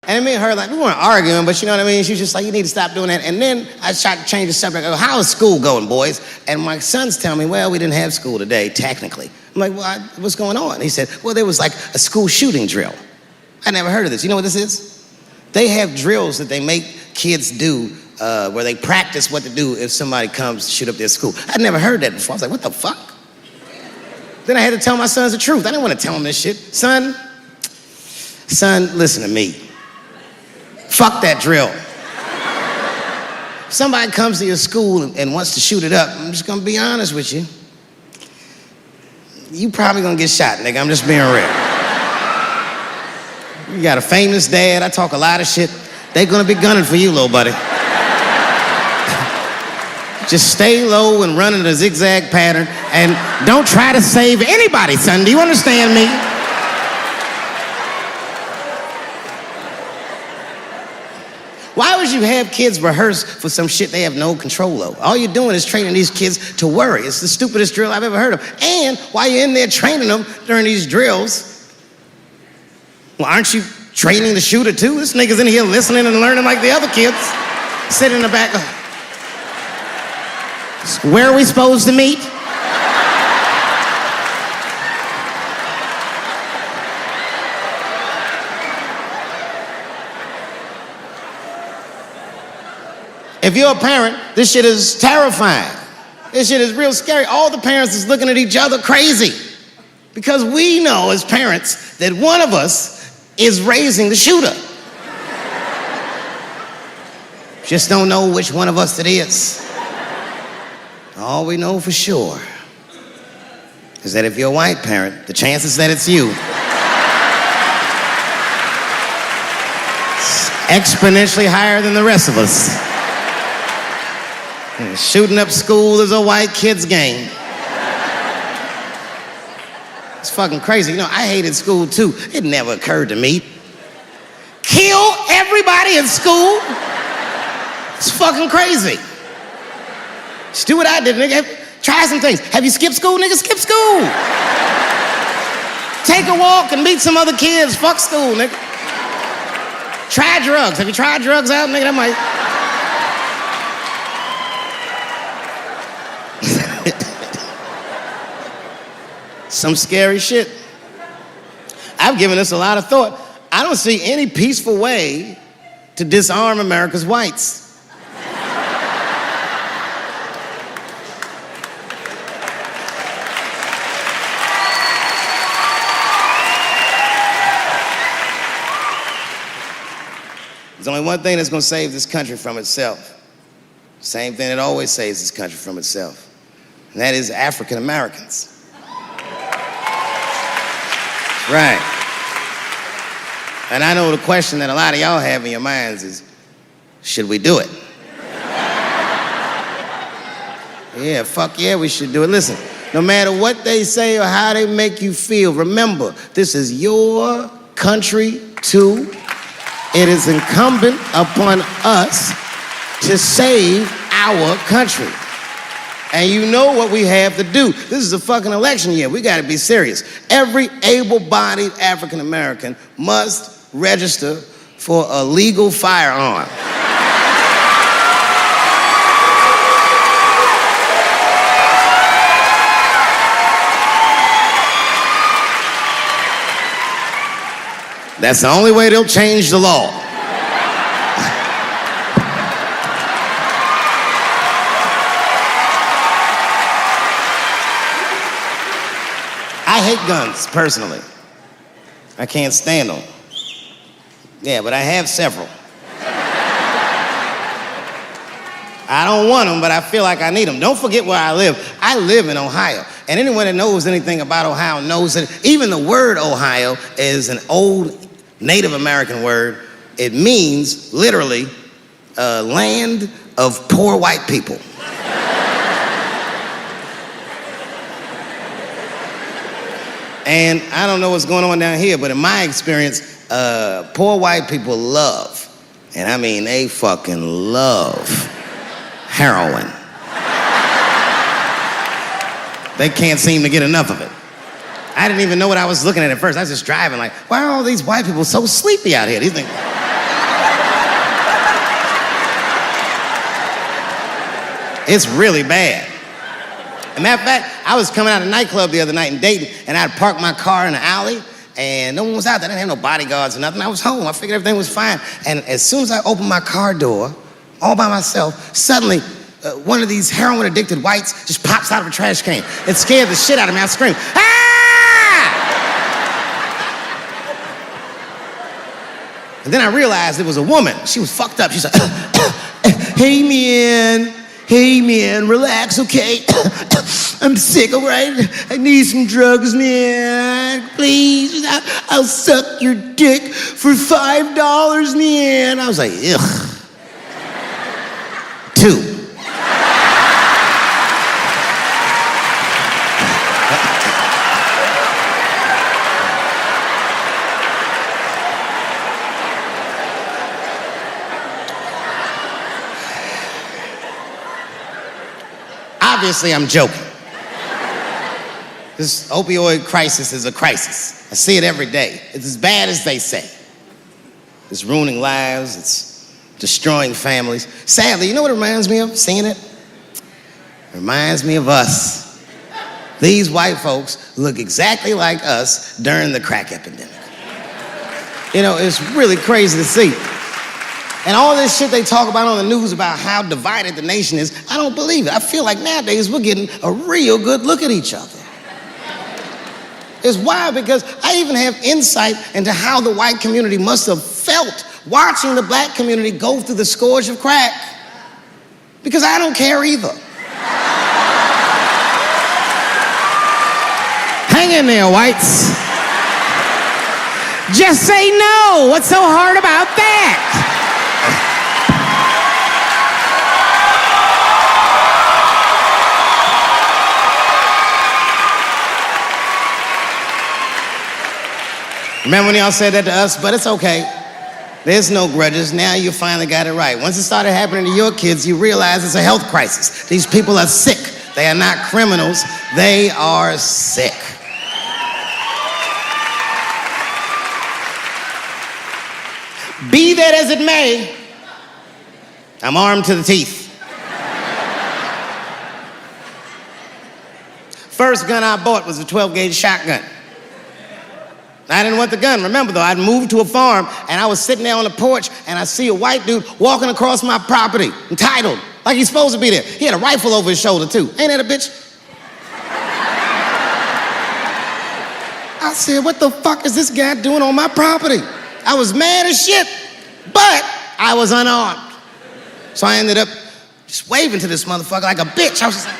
And me and her, like, we weren't arguing, but you know what I mean? She was just like, you need to stop doing that. And then I tried to change the subject. I go, how is school going, boys? And my son's telling me, well, we didn't have school today, technically. I'm like, well, what's going on? He said, well, there was like a school shooting drill. I never heard of this. You know what this is? They have drills that they make kids do where they practice what to do if somebody comes to shoot up their school. I'd never heard that before. I was like, what the fuck? Then I had to tell my sons the truth. I didn't want to tell them this shit. Son, listen to me. Fuck that drill. If somebody comes to your school and wants to shoot it up, I'm just gonna be honest with you. You probably gonna get shot, nigga. I'm just being real. You got a famous dad. I talk a lot of shit. They gonna be gunning for you, little buddy. Just stay low and run in a zigzag pattern and don't try to save anybody, son. Do you understand me? Why would you have kids rehearse for some shit they have no control over? All you're doing is training these kids to worry. It's the stupidest drill I've ever heard of. And while you're in there training them during these drills, well, aren't you training the shooter too? This nigga's in here listening and learning like the other kids. Sit in the back. Where are we supposed to meet? If you're a parent, this shit is terrifying. This shit is real scary. All the parents is looking at each other crazy. Because we know as parents that one of us is raising the shooter. Just don't know which one of us it is. All we know for sure is that if you're a white parent, the chances that it's you is exponentially higher than the rest of us. And shooting up school is a white kid's game. It's fucking crazy. You know, I hated school too. It never occurred to me. Kill everybody in school? It's fucking crazy. Just do what I did, nigga. Try some things. Have you skipped school, nigga? Skip school. Take a walk and meet some other kids. Fuck school, nigga. Try drugs. Have you tried drugs out, nigga? That might... Some scary shit. I've given this a lot of thought. I don't see any peaceful way to disarm America's whites. There's only one thing that's going to save this country from itself. Same thing that always saves this country from itself. And that is African Americans. Right. And I know the question that a lot of y'all have in your minds is, should we do it? Yeah, fuck yeah, we should do it. Listen, no matter what they say or how they make you feel, remember, this is your country too. It is incumbent upon us to save our country. And you know what we have to do. This is a fucking election year. We gotta be serious. Every able-bodied African American must register for a legal firearm. That's the only way they'll change the law. I hate guns, personally. I can't stand them. Yeah, but I have several. I don't want them, but I feel like I need them. Don't forget where I live. I live in Ohio. And anyone that knows anything about Ohio knows that even the word Ohio is an old Native American word. It means, literally, land of poor white people. And I don't know what's going on down here, but in my experience, poor white people love, and I mean they fucking love, heroin. They can't seem to get enough of it. I didn't even know what I was looking at first. I was just driving like, why are all these white people so sleepy out here? These things... It's really bad. As a matter of fact, I was coming out of a nightclub the other night in Dayton, and I'd parked my car in the alley, and no one was out there. I didn't have no bodyguards or nothing. I was home. I figured everything was fine. And as soon as I opened my car door, all by myself, suddenly one of these heroin-addicted whites just pops out of a trash can. It scared the shit out of me. I screamed, "Ah!" And then I realized it was a woman. She was fucked up. She's like, "Hey, man, relax, okay? I'm sick, all right? I need some drugs, man. Please, I'll suck your dick for $5, man." I was like, ugh. 2. Obviously, I'm joking. This opioid crisis is a crisis. I see it every day. It's as bad as they say. It's ruining lives. It's destroying families. Sadly, you know what it reminds me of, seeing it? It reminds me of us. These white folks look exactly like us during the crack epidemic. You know, it's really crazy to see. And all this shit they talk about on the news about how divided the nation is, I don't believe it. I feel like nowadays we're getting a real good look at each other. It's wild because I even have insight into how the white community must have felt watching the black community go through the scourge of crack. Because I don't care either. Hang in there, whites. Just say no. What's so hard about that? Remember when y'all said that to us? But it's okay. There's no grudges. Now you finally got it right. Once it started happening to your kids, you realize it's a health crisis. These people are sick. They are not criminals. They are sick. Be that as it may, I'm armed to the teeth. First gun I bought was a 12-gauge shotgun. I didn't want the gun. Remember, though, I'd moved to a farm, and I was sitting there on the porch, and I see a white dude walking across my property, entitled, like he's supposed to be there. He had a rifle over his shoulder, too. Ain't that a bitch? I said, what the fuck is this guy doing on my property? I was mad as shit, but I was unarmed. So I ended up just waving to this motherfucker like a bitch. I was just like...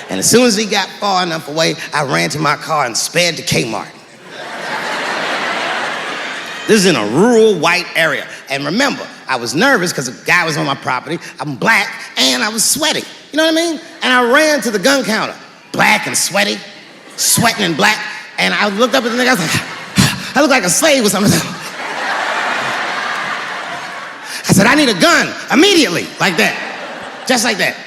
And as soon as he got far enough away, I ran to my car and sped to Kmart. This is in a rural white area. And remember, I was nervous because a guy was on my property. I'm black and I was sweaty. You know what I mean? And I ran to the gun counter, black and sweaty, sweating and black. And I looked up at the nigga, I was like, I look like a slave or something. I said, I need a gun immediately, like that, just like that.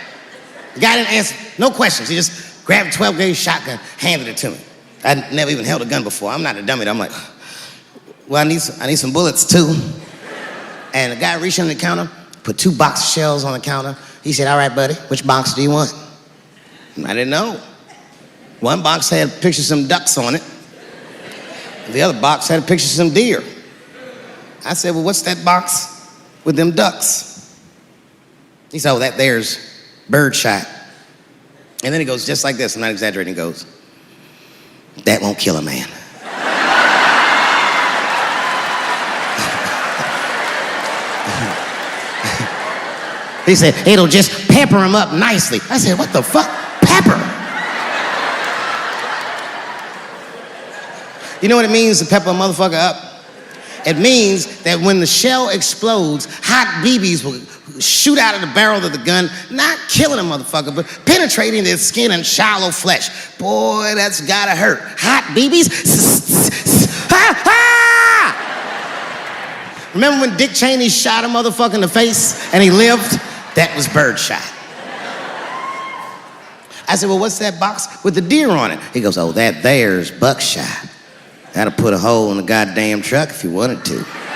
The guy didn't answer, no questions. He just grabbed a 12-gauge shotgun, handed it to me. I'd never even held a gun before. I'm not a dummy. I'm like, well, I need some bullets too. And the guy reached under the counter, put 2 box shells on the counter. He said, all right, buddy, which box do you want? And I didn't know. One box had a picture of some ducks on it. The other box had a picture of some deer. I said, well, what's that box with them ducks? He said, oh, that there's birdshot. And then he goes just like this, I'm not exaggerating, he goes, that won't kill a man. He said, it'll just pepper him up nicely. I said, what the fuck? Pepper? You know what it means to pepper a motherfucker up? It means that when the shell explodes, hot BBs will shoot out of the barrel of the gun, not killing a motherfucker, but penetrating their skin and shallow flesh. Boy, that's gotta hurt. Hot BBs? Ha, ha! Remember when Dick Cheney shot a motherfucker in the face and he lived? That was birdshot. I said, well, what's that box with the deer on it? He goes, oh, that there's buckshot. That'll put a hole in the goddamn truck if you wanted to.